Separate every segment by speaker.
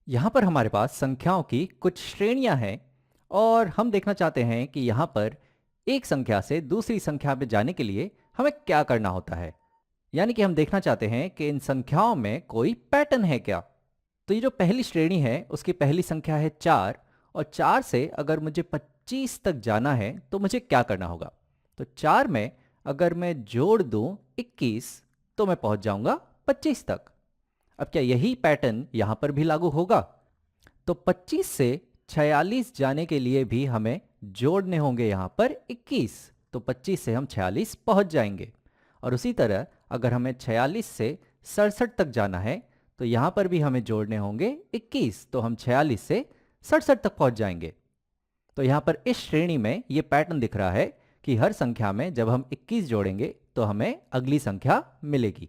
Speaker 1: यहाँ पर हमारे पास संख्याओं की कुछ श्रेणियां हैं और हम देखना चाहते हैं कि यहाँ पर एक संख्या से दूसरी संख्या में जाने के लिए हमें क्या करना होता है। यानी कि हम देखना चाहते हैं कि इन संख्याओं में कोई पैटर्न है क्या। तो ये जो पहली श्रेणी है उसकी पहली संख्या है 4 और 4 से अगर मुझे 25 तक जाना है तो मुझे क्या करना होगा। तो 4 में अगर मैं जोड़ दूं 21 तो मैं पहुंच जाऊंगा 25 तक। अब क्या यही पैटर्न यहां पर भी लागू होगा? तो 25 से 46 जाने के लिए भी हमें जोड़ने होंगे यहां पर 21। तो 25 से हम 46 पहुंच जाएंगे। और उसी तरह अगर हमें 46 से 67 तक जाना है तो यहां पर भी हमें जोड़ने होंगे 21। तो हम 46 से 67 तक पहुंच जाएंगे। तो यहां पर इस श्रेणी में ये पैटर्न दिख रहा है कि हर संख्या में जब हम 21 जोड़ेंगे तो हमें अगली संख्या मिलेगी।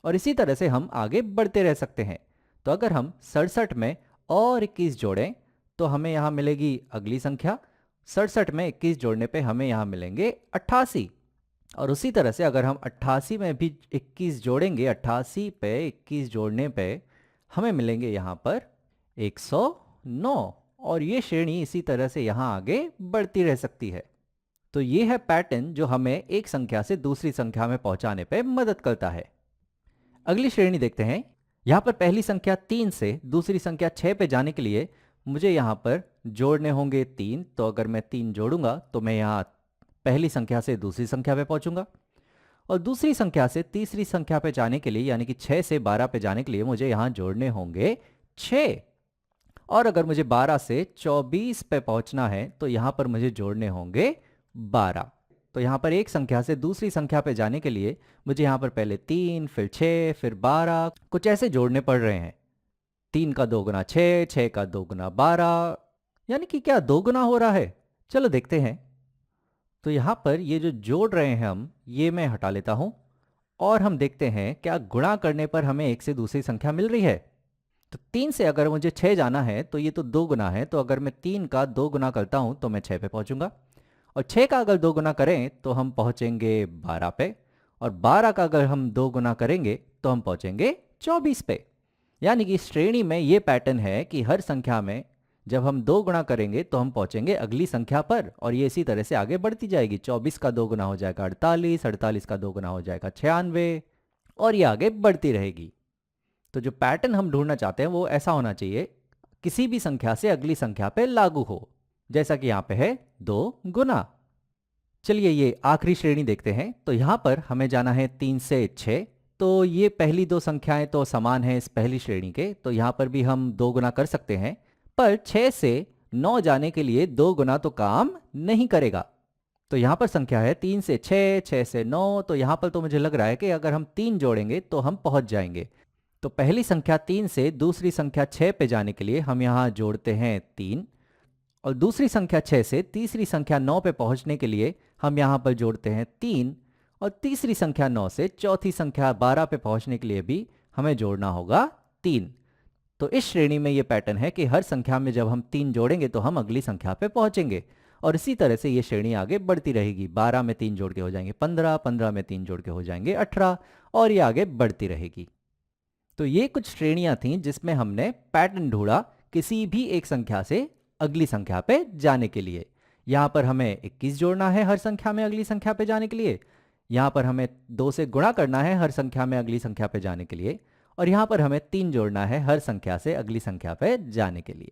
Speaker 1: और इसी तरह से हम आगे बढ़ते रह सकते हैं। तो अगर हम 67 में और 21 जोड़ें तो हमें यहाँ मिलेगी अगली संख्या। 67 में 21 जोड़ने पे हमें यहाँ मिलेंगे 88। और उसी तरह से अगर हम 88 में भी 21 जोड़ेंगे, 88 पे 21 जोड़ने पे हमें मिलेंगे यहाँ पर 109। और ये श्रेणी इसी तरह से यहाँ आगे बढ़ती रह सकती है। तो ये है पैटर्न जो हमें एक संख्या से दूसरी संख्या में पहुंचाने पे मदद करता है। अगली श्रेणी देखते हैं। यहाँ पर पहली संख्या 3 से दूसरी संख्या 6 पे जाने के लिए मुझे यहाँ पर जोड़ने होंगे 3। तो अगर मैं 3 जोड़ूंगा तो मैं यहाँ पहली संख्या से दूसरी संख्या पे पहुंचूंगा। और दूसरी संख्या से तीसरी संख्या पे जाने के लिए यानी कि 6 से 12 पे जाने के लिए मुझे यहाँ जोड़ने होंगे 6। और अगर मुझे 12 से 24 पे पहुंचना है तो यहाँ पर मुझे जोड़ने होंगे 12। तो यहाँ पर एक संख्या से दूसरी संख्या पे जाने के लिए मुझे यहाँ पर पहले 3, फिर 6, फिर 12 कुछ ऐसे जोड़ने पड़ रहे हैं। 3 का 2 गुना 6, 6 का 2 गुना 12, यानी कि क्या 2 गुना हो रहा है। चलो देखते हैं। तो यहाँ पर ये जो जोड़ रहे हैं हम, ये मैं हटा लेता हूँ और हम देखते हैं क्या गुणा करने पर हमें एक से दूसरी संख्या मिल रही है। तो 3 से अगर मुझे 6 जाना है तो ये तो 2 गुना है। तो अगर मैं 3 का 2 गुना करता हूँ तो मैं 6 पे पहुँचूंगा। और 6 का अगर 2 गुना करें तो हम पहुंचेंगे 12 पे। और 12 का अगर हम 2 गुना करेंगे तो हम पहुंचेंगे 24 पे। यानी कि श्रेणी में ये पैटर्न है कि हर संख्या में जब हम 2 गुना करेंगे तो हम पहुंचेंगे अगली संख्या पर। और ये इसी तरह से आगे बढ़ती जाएगी। 24 का 2 गुना हो जाएगा 48, 48 का 2 गुना हो जाएगा 96 और ये आगे बढ़ती रहेगी। तो जो पैटर्न हम ढूंढना चाहते हैं वो ऐसा होना चाहिए, किसी भी संख्या से अगली संख्या पे लागू हो, जैसा कि यहाँ पे है 2 गुना। चलिए ये आखिरी श्रेणी देखते हैं। तो यहाँ पर हमें जाना है 3 से 6। तो ये पहली दो संख्याएं तो समान हैं इस पहली श्रेणी के, तो यहाँ पर भी हम 2 गुना कर सकते हैं। पर 6 से 9 जाने के लिए 2 गुना तो काम नहीं करेगा। तो यहाँ पर संख्या है 3 से 6, 6 से 9। तो यहाँ पर तो मुझे लग रहा है कि अगर हम 3 जोड़ेंगे तो हम पहुँच जाएंगे। तो पहली संख्या 3 से दूसरी संख्या 6 पे जाने के लिए हम यहाँ जोड़ते हैं 3। और दूसरी संख्या 6 से तीसरी संख्या 9 पे पहुंचने के लिए हम यहाँ पर जोड़ते हैं 3। और तीसरी संख्या 9 से चौथी संख्या 12 पे पहुंचने के लिए भी हमें जोड़ना होगा 3। तो इस श्रेणी में ये पैटर्न है कि हर संख्या में जब हम 3 जोड़ेंगे तो हम अगली संख्या पे पहुंचेंगे। और इसी तरह से ये श्रेणी आगे बढ़ती रहेगी। 12 में 3 जोड़ के हो जाएंगे 15, 15 में 3 जोड़ के हो जाएंगे 18 और ये आगे बढ़ती रहेगी। तो ये कुछ श्रेणियां थीं जिसमें हमने पैटर्न ढूंढा किसी भी एक संख्या से अगली संख्या पे जाने के लिए। यहाँ पर हमें 21 जोड़ना है हर संख्या में अगली संख्या पे जाने के लिए। यहाँ पर हमें 2 से गुणा करना है हर संख्या में अगली संख्या पे जाने के लिए। और यहाँ पर हमें 3 जोड़ना है हर संख्या से अगली संख्या पे जाने के लिए।